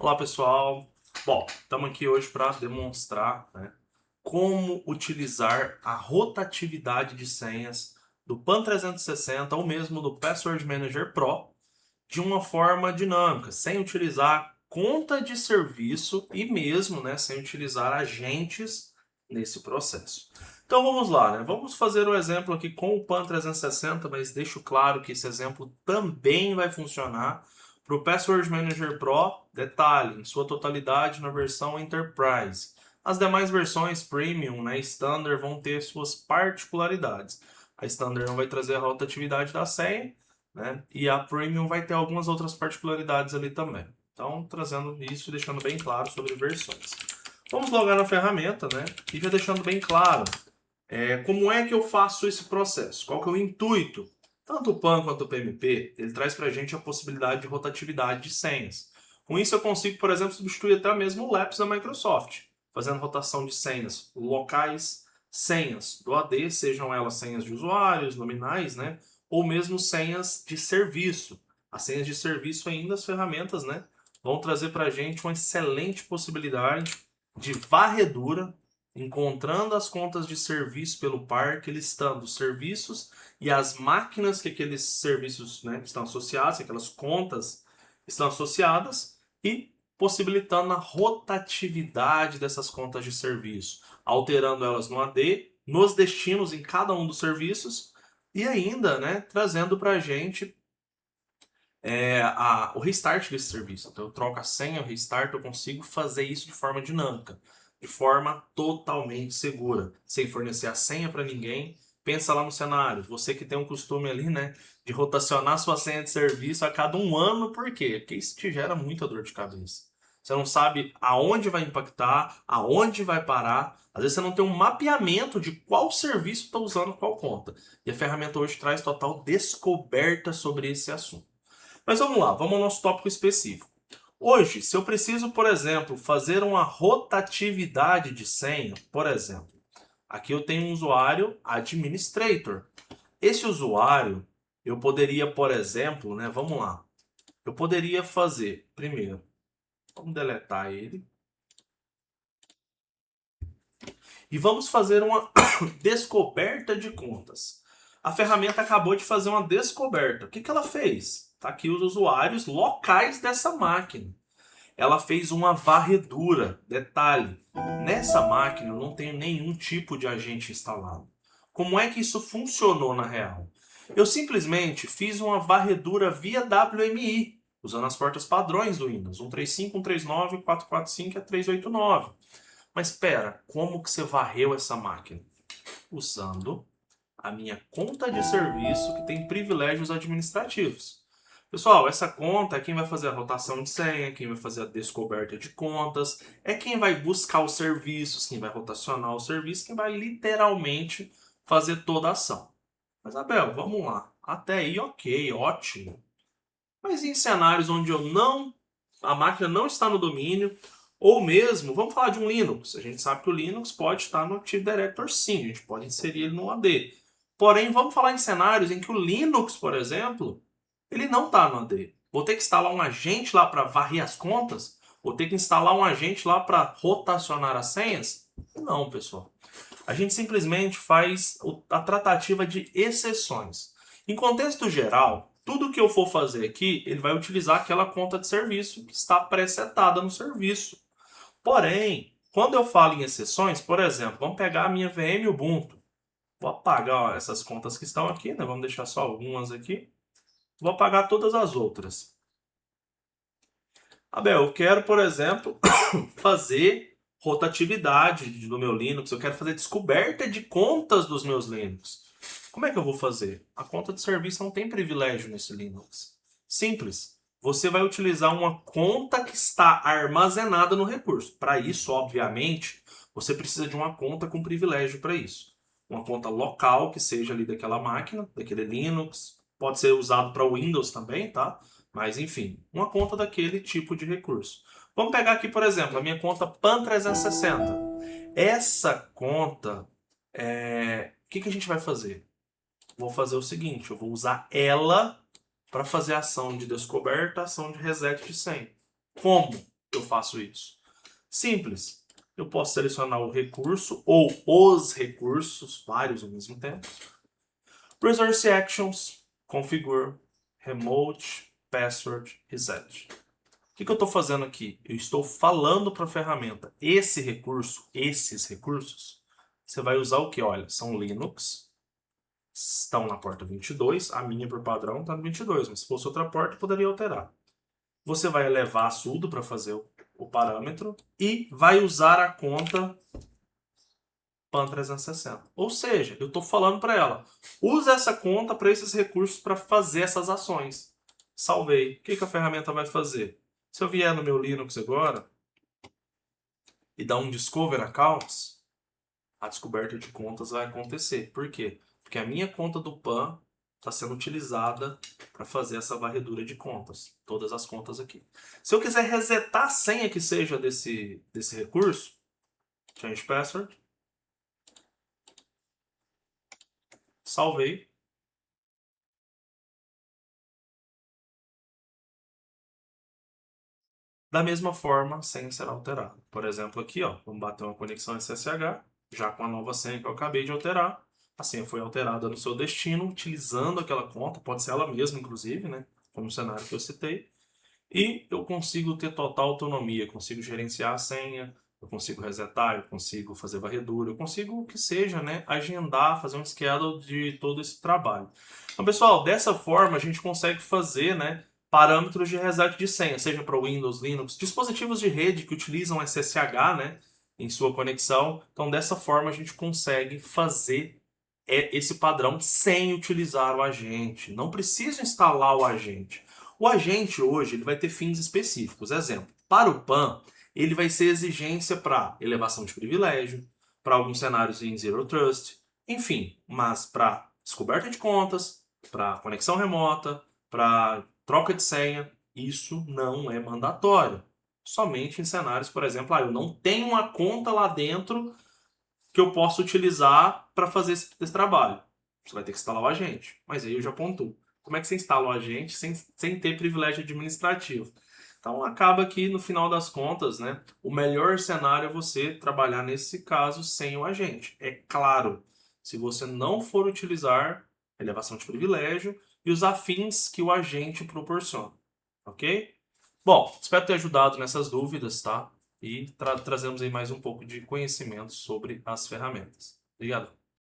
Olá pessoal, bom, estamos aqui hoje para demonstrar, como utilizar a rotatividade de senhas do PAN 360 ou mesmo do Password Manager Pro de uma forma dinâmica, sem utilizar conta de serviço e mesmo sem utilizar agentes nesse processo. Então vamos lá, vamos fazer o exemplo aqui com o PAN 360, mas deixo claro que esse exemplo também vai funcionar para o Password Manager Pro, detalhe, em sua totalidade na versão Enterprise. As demais versões Premium, Standard, vão ter suas particularidades. A Standard não vai trazer a rotatividade da senha, e a Premium vai ter algumas outras particularidades ali também. Então, trazendo isso e deixando bem claro sobre versões. Vamos logar na ferramenta, e já deixando bem claro como é que eu faço esse processo, qual que é o intuito. Tanto o PAN quanto o PMP, ele traz para a gente a possibilidade de rotatividade de senhas. Com isso eu consigo, por exemplo, substituir até mesmo o LAPS da Microsoft, fazendo rotação de senhas locais, senhas do AD, sejam elas senhas de usuários, nominais, ou mesmo senhas de serviço. As senhas de serviço ainda, as ferramentas, vão trazer para a gente uma excelente possibilidade de varredura, encontrando as contas de serviço pelo parque, listando os serviços e as máquinas que aqueles serviços estão associados, aquelas contas estão associadas, e possibilitando a rotatividade dessas contas de serviço, alterando elas no AD, nos destinos em cada um dos serviços, e ainda trazendo para a gente o restart desse serviço. Então eu troco a senha, o restart, eu consigo fazer isso de forma dinâmica, de forma totalmente segura, sem fornecer a senha para ninguém. Pensa lá no cenário, você que tem um costume ali, de rotacionar sua senha de serviço a cada um ano, por quê? Porque isso te gera muita dor de cabeça. Você não sabe aonde vai impactar, aonde vai parar. Às vezes você não tem um mapeamento de qual serviço está usando qual conta. E a ferramenta hoje traz total descoberta sobre esse assunto. Mas vamos lá, vamos ao nosso tópico específico. Hoje, se eu preciso, por exemplo, fazer uma rotatividade de senha, por exemplo, aqui eu tenho um usuário administrator. Esse usuário, eu poderia, por exemplo, vamos lá, eu poderia fazer, primeiro, vamos deletar ele, e vamos fazer uma descoberta de contas. A ferramenta acabou de fazer uma descoberta. O que ela fez? Está aqui os usuários locais dessa máquina. Ela fez uma varredura. Detalhe, nessa máquina eu não tenho nenhum tipo de agente instalado. Como é que isso funcionou na real? Eu simplesmente fiz uma varredura via WMI, usando as portas padrões do Windows, 135, 139, 445 e 389. Mas espera, como que você varreu essa máquina? Usando a minha conta de serviço que tem privilégios administrativos. Pessoal, essa conta é quem vai fazer a rotação de senha, quem vai fazer a descoberta de contas, é quem vai buscar os serviços, quem vai rotacionar o serviço, quem vai literalmente fazer toda a ação. Mas, Abel, vamos lá. Até aí, ok, ótimo. Mas em cenários onde a máquina não está no domínio, ou mesmo, vamos falar de um Linux. A gente sabe que o Linux pode estar no Active Directory sim, a gente pode inserir ele no AD. Porém, vamos falar em cenários em que o Linux, por exemplo, ele não está no AD. Vou ter que instalar um agente lá para varrer as contas? Vou ter que instalar um agente lá para rotacionar as senhas? Não, pessoal. A gente simplesmente faz a tratativa de exceções. Em contexto geral, tudo que eu for fazer aqui, ele vai utilizar aquela conta de serviço que está presetada no serviço. Porém, quando eu falo em exceções, por exemplo, vamos pegar a minha VM Ubuntu. Vou apagar essas contas que estão aqui, vamos deixar só algumas aqui. Vou apagar todas as outras. Abel, eu quero, por exemplo, fazer rotatividade do meu Linux, eu quero fazer descoberta de contas dos meus Linux. Como é que eu vou fazer? A conta de serviço não tem privilégio nesse Linux. Simples. Você vai utilizar uma conta que está armazenada no recurso. Para isso, obviamente, você precisa de uma conta com privilégio para isso. Uma conta local que seja ali daquela máquina, daquele Linux. Pode ser usado para Windows também, tá? Mas enfim, uma conta daquele tipo de recurso. Vamos pegar aqui, por exemplo, a minha conta PAN 360. Essa conta, o que a gente vai fazer? Vou fazer o seguinte, eu vou usar ela para fazer a ação de descoberta, ação de reset de senha. Como eu eu faço isso? Simples. Eu posso selecionar o recurso ou os recursos, vários ao mesmo tempo. Resource Actions, Configure, Remote, Password, Reset. O que eu estou fazendo aqui? Eu estou falando para a ferramenta, esse recurso, esses recursos, você vai usar o que? Olha, são Linux, estão na porta 22, a minha por padrão está no 22, mas se fosse outra porta, poderia alterar. Você vai levar a sudo para fazer o parâmetro e vai usar a conta PAN360. Ou seja, eu estou falando para ela, usa essa conta para esses recursos para fazer essas ações. Salvei. O que a ferramenta vai fazer? Se eu vier no meu Linux agora e dar um Discover Accounts, a descoberta de contas vai acontecer. Por quê? Porque a minha conta do PAN está sendo utilizada para fazer essa varredura de contas. Todas as contas aqui. Se eu quiser resetar a senha que seja desse recurso, Change Password, salvei. Da mesma forma, a senha será alterada. Por exemplo, aqui, ó, vamos bater uma conexão SSH, já com a nova senha que eu acabei de alterar. A senha foi alterada no seu destino, utilizando aquela conta, pode ser ela mesma, inclusive, né? Como o cenário que eu citei. E eu consigo ter total autonomia, consigo gerenciar a senha, eu consigo resetar, eu consigo fazer varredura, eu consigo o que seja, né? Agendar, fazer um schedule de todo esse trabalho. Então, pessoal, dessa forma a gente consegue fazer, né, parâmetros de reset de senha, seja para Windows, Linux, dispositivos de rede que utilizam SSH, né, em sua conexão. Então, dessa forma a gente consegue fazer esse padrão sem utilizar o agente. Não precisa instalar o agente. O agente hoje ele vai ter fins específicos. Exemplo, para o PAN, ele vai ser exigência para elevação de privilégio, para alguns cenários em Zero Trust, enfim, mas para descoberta de contas, para conexão remota, para troca de senha, isso não é mandatório. Somente em cenários, por exemplo, eu não tenho uma conta lá dentro que eu posso utilizar para fazer esse trabalho. Você vai ter que instalar o agente. Mas aí eu já pontuo. Como é que você instala o agente sem ter privilégio administrativo? Então acaba que no final das contas, né, o melhor cenário é você trabalhar nesse caso sem o agente. É claro, se você não for utilizar elevação de privilégio e os afins que o agente proporciona. Ok? Bom, espero ter ajudado nessas dúvidas, tá? E trazemos aí mais um pouco de conhecimento sobre as ferramentas. Obrigado.